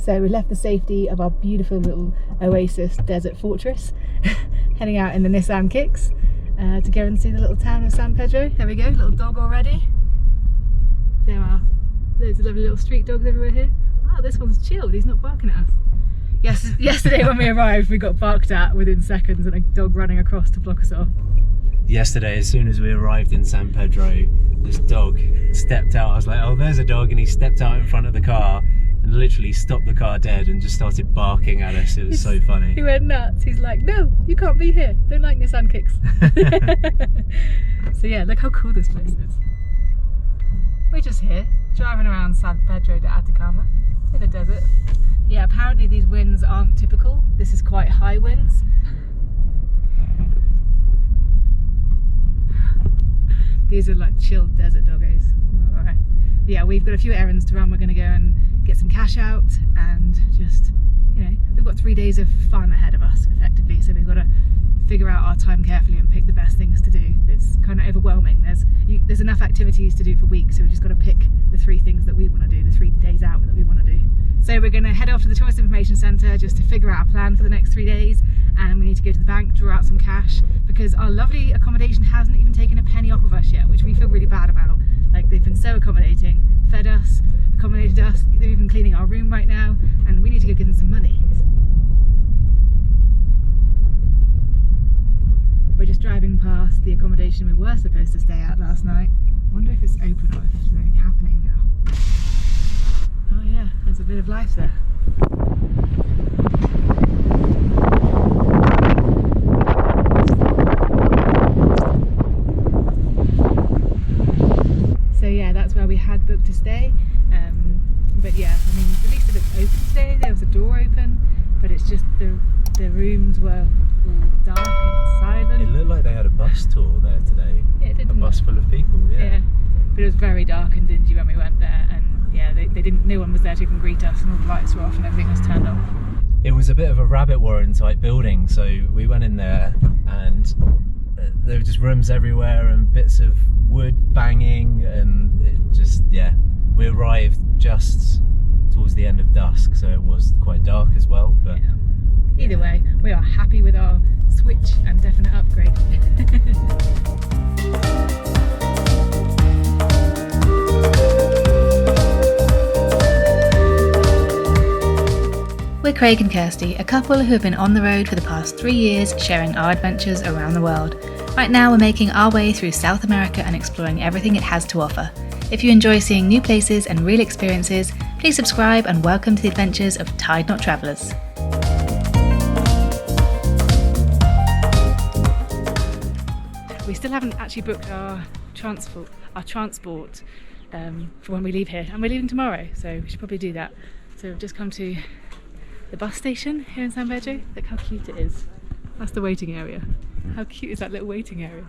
So we left the safety of our beautiful little oasis desert fortress, heading out in the Nissan Kicks to go and see the little town of San Pedro. There we go, little dog already. There are loads of lovely little street dogs everywhere here. Wow, this one's chilled, he's not barking at us. Yes, yesterday when we arrived we got barked at within seconds and a dog running across to block us off. Yesterday, as soon as we arrived in San Pedro, this dog stepped out. I was like, oh, there's a dog, and he stepped out in front of the car and literally stopped the car dead and just started barking at us. It was so funny. He went nuts. He's like, no, you can't be here. Don't like Nissan Kicks. So yeah, look how cool this place is. We're just here, driving around San Pedro de Atacama in the desert. Yeah, apparently these winds aren't typical. This is quite high winds. These are like chilled desert doggos. Alright. Yeah, we've got a few errands to run. We're going to go and get some cash out and just, you know, we've got 3 days of fun ahead of us effectively, so we've got to figure out our time carefully and pick the best things to do. It's kind of overwhelming. There's enough activities to do for weeks, so we've just got to pick the 3 things that we want to do, the 3 days out that we want to do. So we're going to head off to the Tourist Information Centre just to figure out a plan for the next 3 days, and we need to go to the bank, draw out some cash, because our lovely accommodation hasn't even taken a penny off of us yet, which we feel really bad about. Like, they've been so accommodating, fed us, accommodated us, they're even cleaning our room right now, and we need to go give them some money. We're just driving past the accommodation we were supposed to stay at last night. I wonder if it's open or if there's anything happening now. Oh yeah, there's a bit of life there. So yeah, that's where we had booked to stay. But yeah, I mean, at least it looks open today. There was a door open, but it's just the rooms were all dark and silent. It looked like they had a bus tour there today. Yeah, it did. A bus full of people, yeah. But it was very dark and dingy when we went there, and yeah, they didn't. No one was there to even greet us, and all the lights were off and everything was turned off. It was a bit of a rabbit warren type building, so we went in there and there were just rooms everywhere and bits of wood banging, and it just, yeah. We arrived just towards the end of dusk, so it was quite dark as well, but yeah. Either way, we are happy with our switch and definite upgrade. We're Craig and Kirsty, a couple who have been on the road for the past 3 years, sharing our adventures around the world. Right now we're making our way through South America and exploring everything it has to offer. If you enjoy seeing new places and real experiences, please subscribe and welcome to the adventures of Tied Knot Travellers. We still haven't actually booked our transport for when we leave here, and we're leaving tomorrow, so we should probably do that. So we've just come to the bus station here in San Pedro. Look how cute it is. That's the waiting area. How cute is that little waiting area?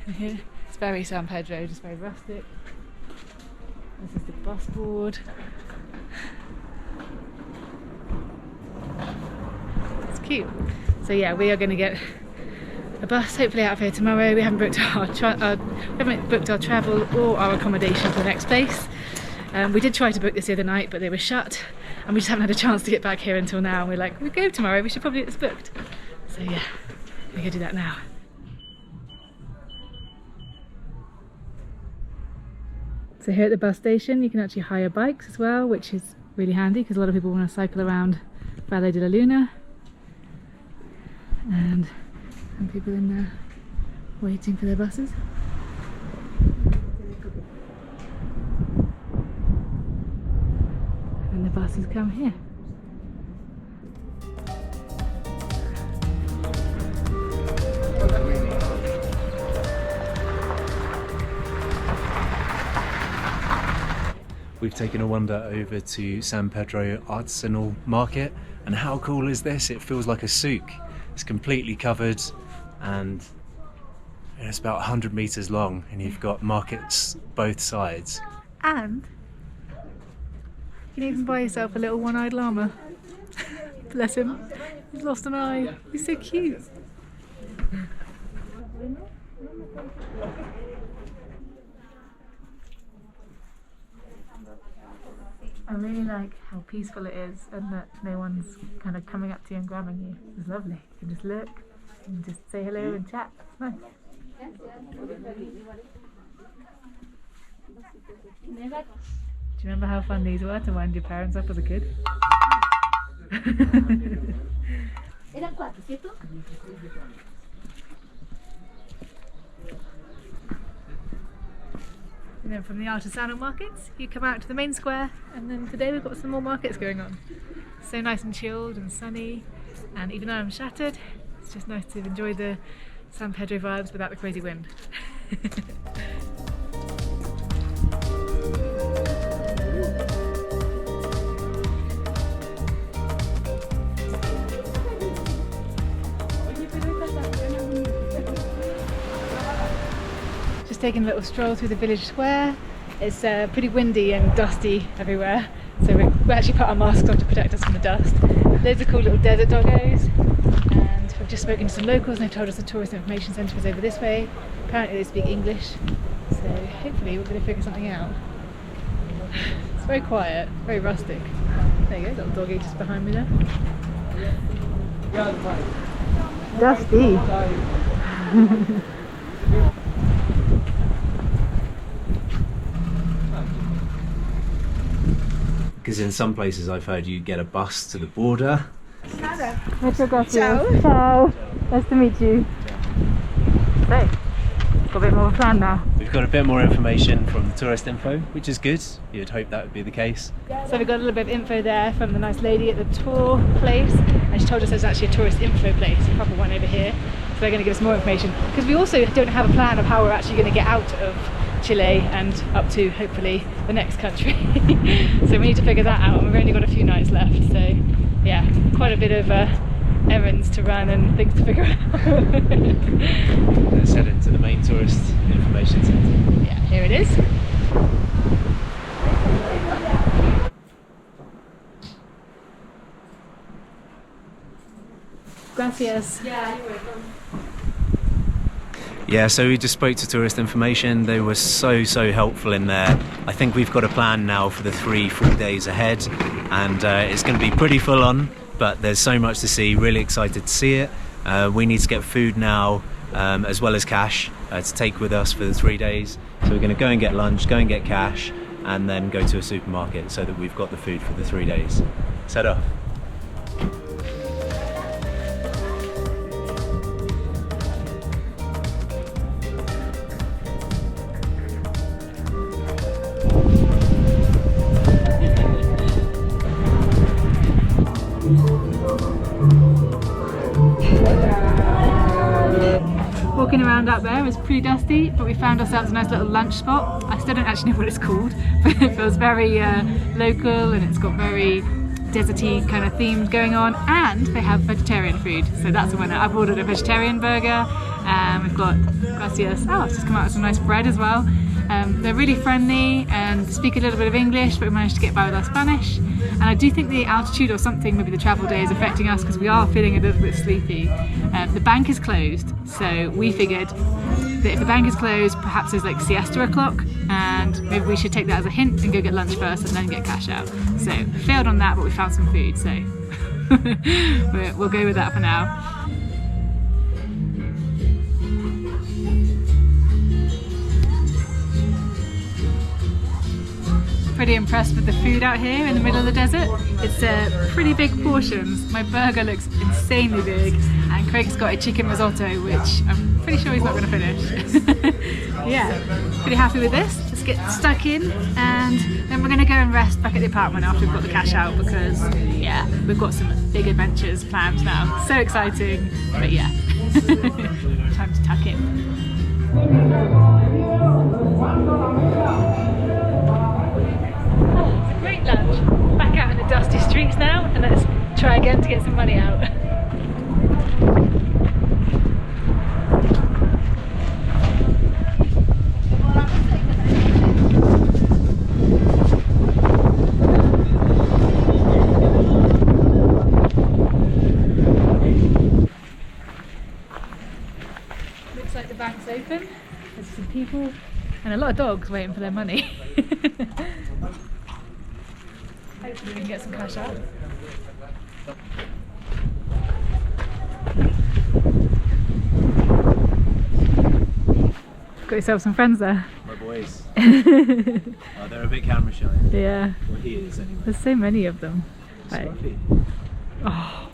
And here, it's very San Pedro, just very rustic. This is the bus board. It's cute. So yeah, we are going to get a bus hopefully out of here tomorrow. We haven't booked our travel or our accommodation for the next place. We did try to book this the other night, but they were shut, and we just haven't had a chance to get back here until now. And we're like, we go tomorrow, we should probably get this booked. So yeah, we're going to do that now. So here at the bus station you can actually hire bikes as well, which is really handy because a lot of people want to cycle around Valle de la Luna. And some people in there waiting for their buses. And the buses come here. we've taken a wander over to San Pedro Artisanal Market, and how cool is this? It feels like a souk. It's completely covered and it's about 100 meters long, and you've got markets both sides. And you can even buy yourself a little one-eyed llama. Bless him, he's lost an eye. He's so cute. I really like how peaceful it is and that no one's kind of coming up to you and grabbing you. It's lovely. You can just look and just say hello and chat. It's nice. Do you remember how fun these were to wind your parents up as a kid? And then from the artisanal markets, you come out to the main square, and then today we've got some more markets going on. So nice and chilled and sunny, and even though I'm shattered, it's just nice to enjoy the San Pedro vibes without the crazy wind. Just taking a little stroll through the village square. It's pretty windy and dusty everywhere, so we actually put our masks on to protect us from the dust. Loads of cool little desert doggos, and we've just spoken to some locals and they've told us the tourist information centre is over this way. Apparently they speak English, so hopefully we're going to figure something out. It's very quiet, very rustic. There you go, little doggy just behind me there. Dusty. Because in some places I've heard you get a bus to the border. Muchas gracias. Ciao. Nice to meet you. So, got a bit more of a plan now. We've got a bit more information from the tourist info, which is good. You'd hope that would be the case. So we got a little bit of info there from the nice lady at the tour place, and she told us there's actually a tourist info place, a proper one over here. So they're going to give us more information, because we also don't have a plan of how we're actually going to get out of Chile and up to hopefully the next country. So we need to figure that out, and we've only got a few nights left, so yeah, quite a bit of errands to run and things to figure out. Let's head into the main tourist information centre. Yeah, here it is. Gracias. Yeah, you're welcome. Yeah, so we just spoke to tourist information. They were so helpful in there. I think we've got a plan now for the 3 full days ahead, and it's going to be pretty full on, but there's so much to see. Really excited to see it. We need to get food now, as well as cash to take with us for the 3 days. So we're going to go and get lunch, go and get cash, and then go to a supermarket so that we've got the food for the 3 days. Set off. Walking around out there is pretty dusty, but we found ourselves a nice little lunch spot. I still don't actually know what it's called, but it feels very local, and it's got very deserty kind of themes going on, and they have vegetarian food, so that's a winner. I've ordered a vegetarian burger, we've got gracias. Oh, it's just come out with some nice bread as well. They're really friendly and speak a little bit of English, but we managed to get by with our Spanish. And I do think the altitude or something, maybe the travel day, is affecting us because we are feeling a little bit sleepy. The bank is closed, so we figured that if the bank is closed, perhaps there's like siesta o'clock, and maybe we should take that as a hint and go get lunch first and then get cash out. So we failed on that, but we found some food, so we'll go with that for now. Pretty impressed with the food out here in the middle of the desert. It's pretty big portions. My burger looks insanely big, and Craig's got a chicken risotto, which I'm pretty sure he's not going to finish. Yeah, pretty happy with this. Let's get stuck in, and then we're going to go and rest back at the apartment after we've got the cash out, because yeah, we've got some big adventures planned now. So exciting, but yeah, time to tuck in. Lunch. Back out in the dusty streets now, and let's try again to get some money out. Looks like the bank's open. There's some people and a lot of dogs waiting for their money. we can get some cash out. Got yourself some friends there. My boys. Oh, they're a bit camera shy. Yeah. Well, he is anyway. There's so many of them. Right. Scruffy. Oh,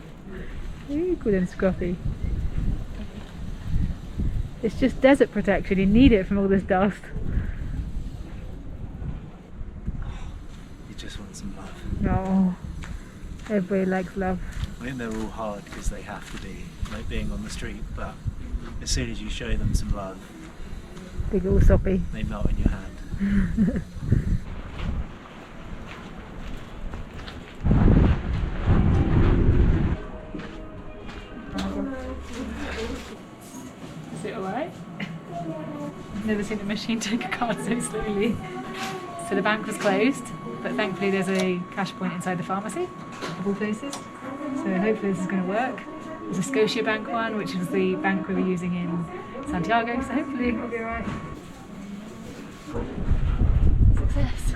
really good and scruffy. It's just desert protection. You need it from all this dust. You just want some love. No. Everybody likes love. I think they're all hard because they have to be, like being on the street, but as soon as you show them some love, Big old soppy. they melt in your hand. Is it alright? I've never seen a machine take a card so slowly. So the bank was closed, but thankfully there's a cash point inside the pharmacy, of all places. So hopefully this is going to work. There's a Scotia Bank one, which is the bank we were using in Santiago, so hopefully we'll be alright. Success!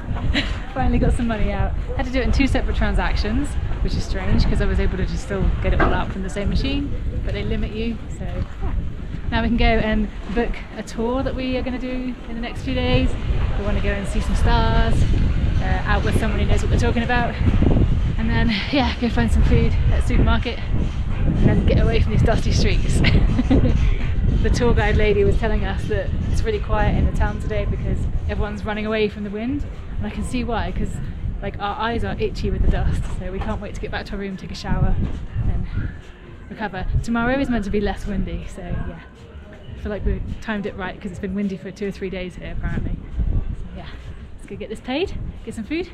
Finally got some money out. Had to do it in 2 separate transactions, which is strange because I was able to just still get it all out from the same machine, but they limit you, so yeah. Now we can go and book a tour that we are going to do in the next few days. We want to go and see some stars, out with someone who knows what they're talking about, and then yeah, go find some food at a supermarket and then get away from these dusty streets. The tour guide lady was telling us that it's really quiet in the town today because everyone's running away from the wind, and I can see why, because like our eyes are itchy with the dust, so we can't wait to get back to our room, take a shower and recover. Tomorrow is meant to be less windy, so yeah, I feel like we timed it right because it's been windy for 2 or 3 days here apparently. So yeah, let's go get this paid, get some food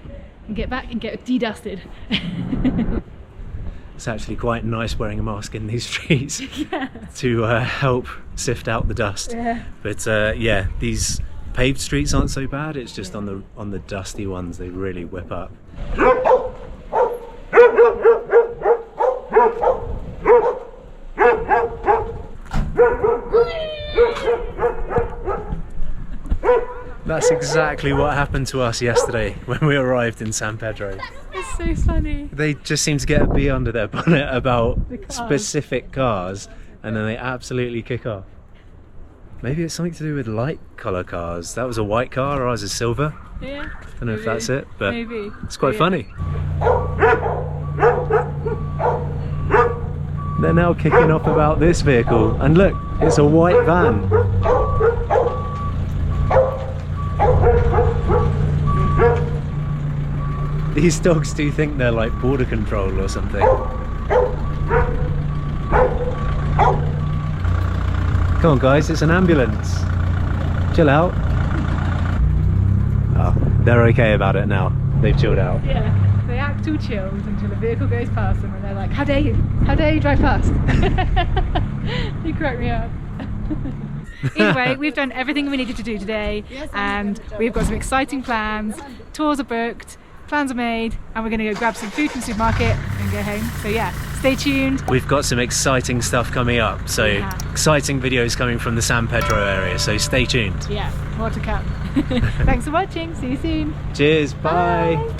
and get back and get de-dusted. It's actually quite nice wearing a mask in these streets Yeah. to help sift out the dust. Yeah. But yeah, these paved streets aren't so bad. It's just on the dusty ones they really whip up. That's exactly what happened to us yesterday when we arrived in San Pedro. It's so funny. They just seem to get a bee under their bonnet about The cars. specific cars, and then they absolutely kick off. Maybe it's something to do with light colour cars. That was a white car, ours is silver. Yeah. I don't know if that's it, but maybe. it's quite Yeah. funny. They're now kicking off about this vehicle, and look, it's a white van. These dogs do think they're like border control or something. Come on guys, it's an ambulance. Chill out. Oh, they're okay about it now. They've chilled out. Yeah, they act too chilled until a vehicle goes past them and they're like, how dare you? How dare you drive past? You crack me up. Anyway, we've done everything we needed to do today, and we've got some exciting plans. Tours are booked, plans are made, and we're going to go grab some food from the supermarket and go home. So yeah, stay tuned. We've got some exciting stuff coming up, so Yeah. exciting videos coming from the San Pedro area, so stay tuned. Yeah, more to come. Thanks for watching. See you soon. Cheers, bye. Bye.